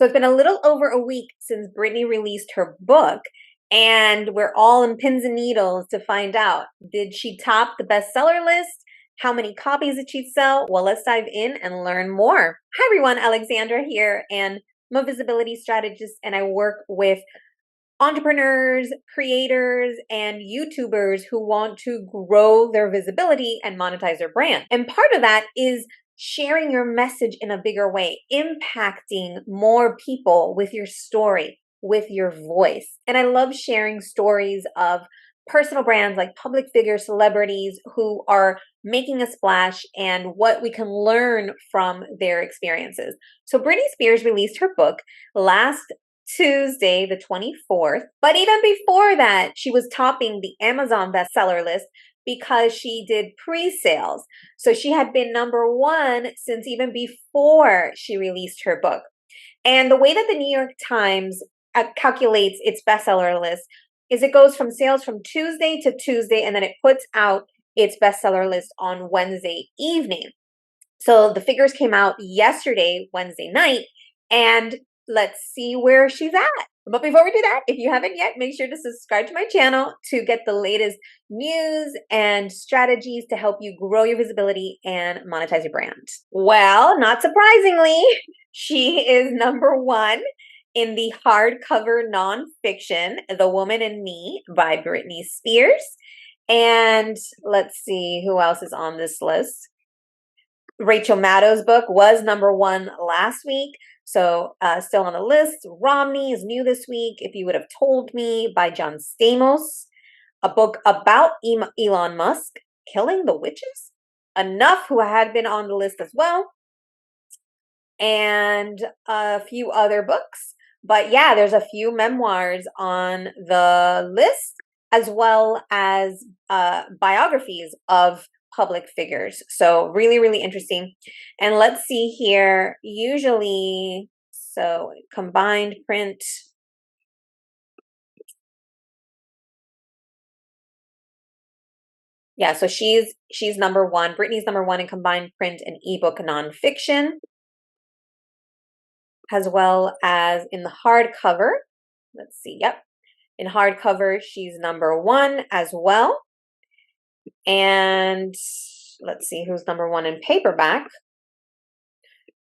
So it's been a little over a week since Britney released her book, and we're all in pins and needles to find out, did she top the bestseller list? How many copies did she sell? Well, let's dive in and learn more. Hi everyone, Alexandra here, and I'm a visibility strategist, and I work with entrepreneurs, creators, and YouTubers who want to grow their visibility and monetize their brand. And part of that is sharing your message in a bigger way, impacting more people with your story, with your voice. And I love sharing stories of personal brands like public figures, celebrities who are making a splash and what we can learn from their experiences. So Britney Spears released her book last Tuesday, the 24th. But even before that, she was topping the Amazon bestseller list because she did pre-sales. So she had been number one since even before she released her book. And the way that the New York Times calculates its bestseller list is it goes from sales from Tuesday to Tuesday, and then it puts out its bestseller list on Wednesday evening. So the figures came out yesterday, Wednesday night, and let's see where she's at. But before we do that, if you haven't yet, make sure to subscribe to my channel to get the latest news and strategies to help you grow your visibility and monetize your brand. Well, not surprisingly, she is number one in the hardcover nonfiction, The Woman in Me by Britney Spears. And let's see who else is on this list. Rachel Maddow's book was number one last week, so still on the list. Romney is new this week, If You Would Have Told Me by John Stamos. A book about Elon Musk, Killing the Witches. Enough, who had been on the list as well. And a few other books. But yeah, there's a few memoirs on the list, as well as biographies of public figures. So really, really interesting. And let's see here. Usually, so combined print. Yeah, so she's number one. Britney's number one in combined print and ebook nonfiction, as well as in the hardcover. Let's see. Yep. In hardcover, she's number one as well. And let's see who's number one in paperback.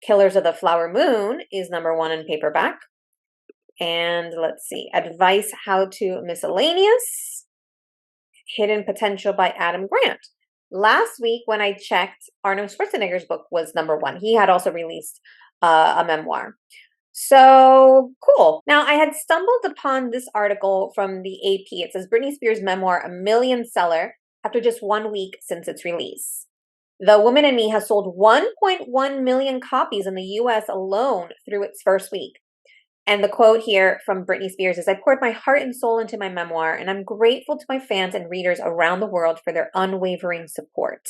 Killers of the Flower Moon is number one in paperback. And let's see, Advice How to Miscellaneous, Hidden Potential by Adam Grant. Last week when I checked, Arnold Schwarzenegger's book was number one. He had also released a memoir. So cool. Now, I had stumbled upon this article from the AP. It says Britney Spears' memoir, a million seller, after just 1 week since its release. The Woman in Me has sold 1.1 million copies in the US alone through its first week. And the quote here from Britney Spears is, I poured my heart and soul into my memoir, and I'm grateful to my fans and readers around the world for their unwavering support.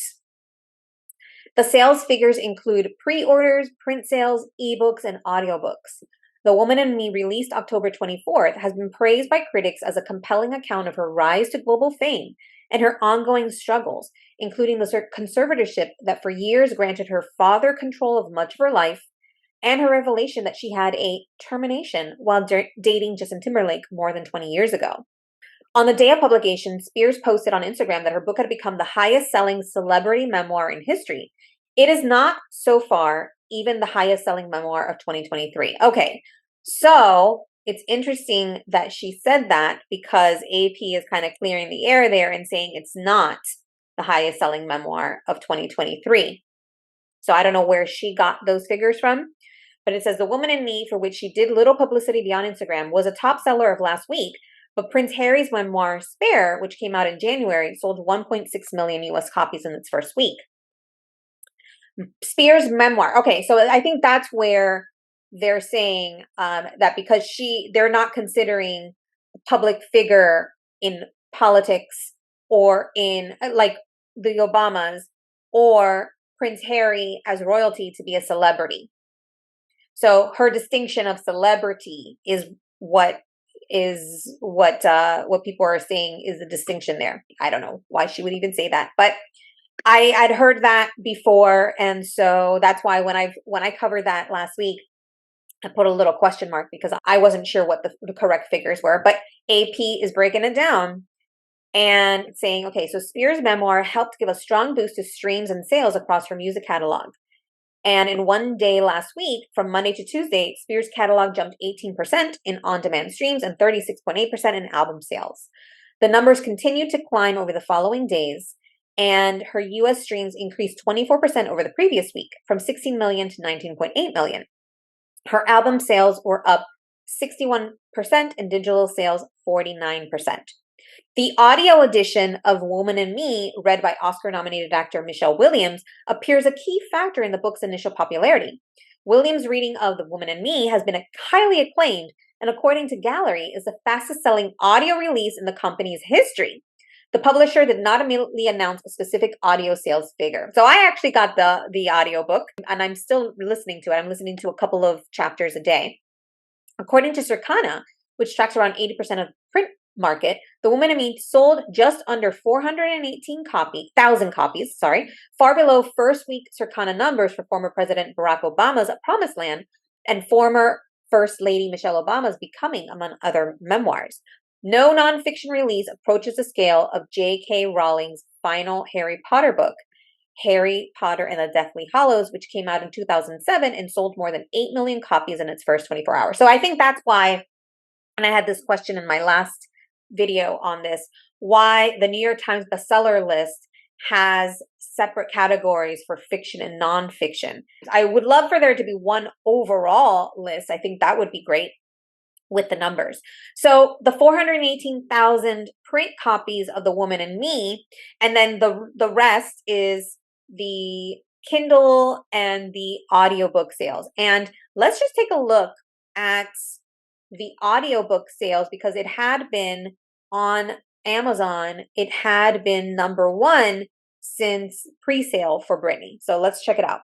The sales figures include pre-orders, print sales, ebooks, and audiobooks. The Woman in Me, released October 24th, has been praised by critics as a compelling account of her rise to global fame and her ongoing struggles, including the conservatorship that for years granted her father control of much of her life, and her revelation that she had a termination while dating Justin Timberlake more than 20 years ago. On the day of publication, Spears posted on Instagram that her book had become the highest-selling celebrity memoir in history. It is not, so far, even the highest-selling memoir of 2023. Okay, so it's interesting that she said that, because AP is kind of clearing the air there and saying it's not the highest-selling memoir of 2023. So I don't know where she got those figures from, but it says The Woman in Me, for which she did little publicity beyond Instagram, was a top seller of last week. But Prince Harry's memoir, Spare, which came out in January, sold 1.6 million US copies in its first week. Spears' memoir. Okay, so I think that's where they're saying that because they're not considering a public figure in politics or in like the Obamas or Prince Harry as royalty to be a celebrity. So her distinction of celebrity is what people are saying is the distinction there. I don't know why she would even say that, but I'd heard that before, and so that's why when I covered that last week, I put a little question mark because I wasn't sure what the correct figures were, but AP is breaking it down and saying, okay, so Spears' memoir helped give a strong boost to streams and sales across her music catalog. And in one day last week, from Monday to Tuesday, Spears' catalog jumped 18% in on-demand streams and 36.8% in album sales. The numbers continued to climb over the following days, and her US streams increased 24% over the previous week, from 16 million to 19.8 million. Her album sales were up 61% and digital sales 49%. The audio edition of Woman and Me, read by Oscar-nominated actor Michelle Williams, appears a key factor in the book's initial popularity. Williams' reading of The Woman and Me has been highly acclaimed, and according to Gallery, is the fastest-selling audio release in the company's history. The publisher did not immediately announce a specific audio sales figure. So I actually got the audiobook, and I'm still listening to it. I'm listening to a couple of chapters a day. According to Circana, which tracks around 80% of print market, The Woman and Me sold just under 418,000 copies, far below first week Circana numbers for former President Barack Obama's Promised Land and former First Lady Michelle Obama's Becoming, among other memoirs. No nonfiction release approaches the scale of J.K. Rowling's final Harry Potter book, Harry Potter and the Deathly Hallows, which came out in 2007 and sold more than 8 million copies in its first 24 hours. So I think that's why, and I had this question in my last video on this, why the New York Times bestseller list has separate categories for fiction and nonfiction. I would love for there to be one overall list. I think that would be great with the numbers. So the 418,000 print copies of The Woman and Me, and then the rest is the Kindle and the audiobook sales. And let's just take a look at the audiobook sales, because it had been on Amazon, it had been number one since pre-sale for Britney. So let's check it out.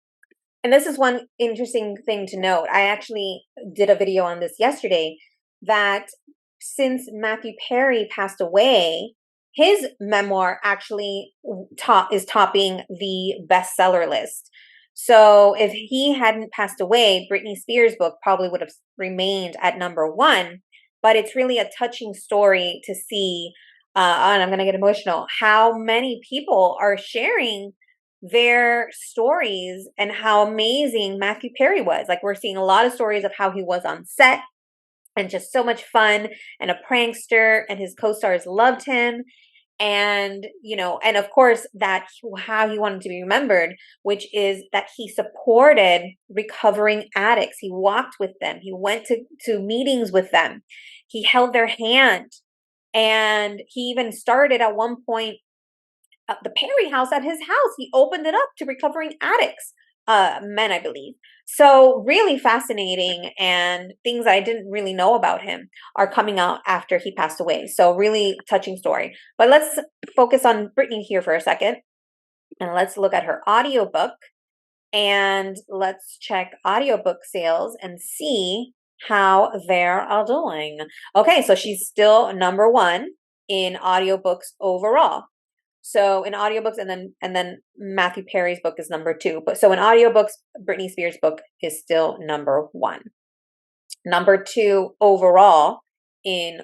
And this is one interesting thing to note. I actually did a video on this yesterday, that since Matthew Perry passed away, his memoir actually is topping the bestseller list. So if he hadn't passed away, Britney Spears' book probably would have remained at number one. But it's really a touching story to see, and I'm going to get emotional, how many people are sharing their stories and how amazing Matthew Perry was. Like, we're seeing a lot of stories of how he was on set and just so much fun and a prankster, and his co-stars loved him. And, and of course, that how he wanted to be remembered, which is that he supported recovering addicts. He walked with them. He went to meetings with them. He held their hand. And he even started at one point the Perry house at his house. He opened it up to recovering addicts, men, I believe. So really fascinating, and things I didn't really know about him are coming out after he passed away. So really touching story. But let's focus on Britney here for a second, and let's look at her audiobook, and let's check audiobook sales and see how they're all doing. Okay, so she's still number one in audiobooks overall. So in audiobooks, and then Matthew Perry's book is number two. But so in audiobooks, Britney Spears' book is still number one. Number two overall in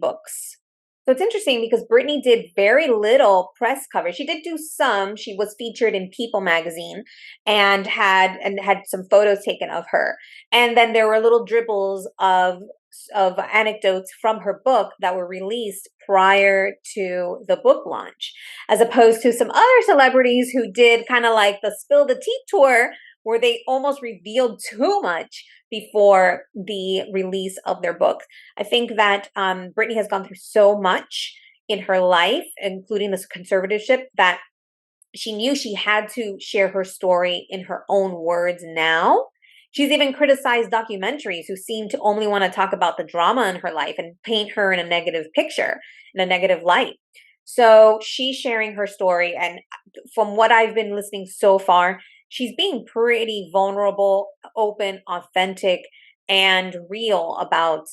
books. So it's interesting because Britney did very little press coverage. She did do some. She was featured in People magazine and had some photos taken of her. And then there were little dribbles of anecdotes from her book that were released prior to the book launch, as opposed to some other celebrities who did kind of like the Spill the Tea tour, where they almost revealed too much before the release of their book. I think that Britney has gone through so much in her life, including this conservatorship, that she knew she had to share her story in her own words now. She's even criticized documentaries who seem to only want to talk about the drama in her life and paint her in a negative picture, in a negative light. So she's sharing her story. And from what I've been listening so far, she's being pretty vulnerable, open, authentic, and real about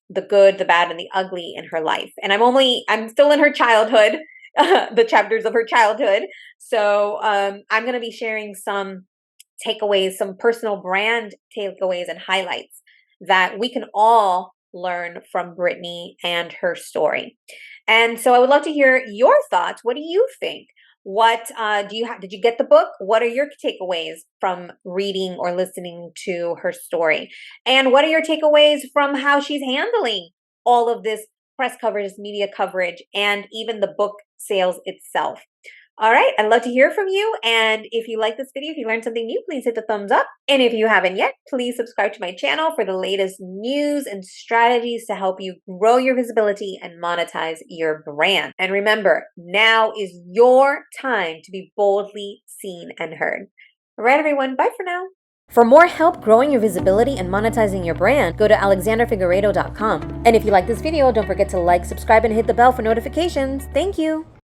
the good, the bad, and the ugly in her life. And I'm still in her childhood, the chapters of her childhood. So I'm going to be sharing some takeaways, some personal brand takeaways and highlights that we can all learn from Britney and her story. And so I would love to hear your thoughts. What do you think? What do you have? Did you get the book? What are your takeaways from reading or listening to her story? And what are your takeaways from how she's handling all of this press coverage, media coverage, and even the book sales itself? All right, I'd love to hear from you. And if you like this video, if you learned something new, please hit the thumbs up. And if you haven't yet, please subscribe to my channel for the latest news and strategies to help you grow your visibility and monetize your brand. And remember, now is your time to be boldly seen and heard. All right, everyone, bye for now. For more help growing your visibility and monetizing your brand, go to alexanderfigueredo.com. And if you like this video, don't forget to like, subscribe, and hit the bell for notifications. Thank you.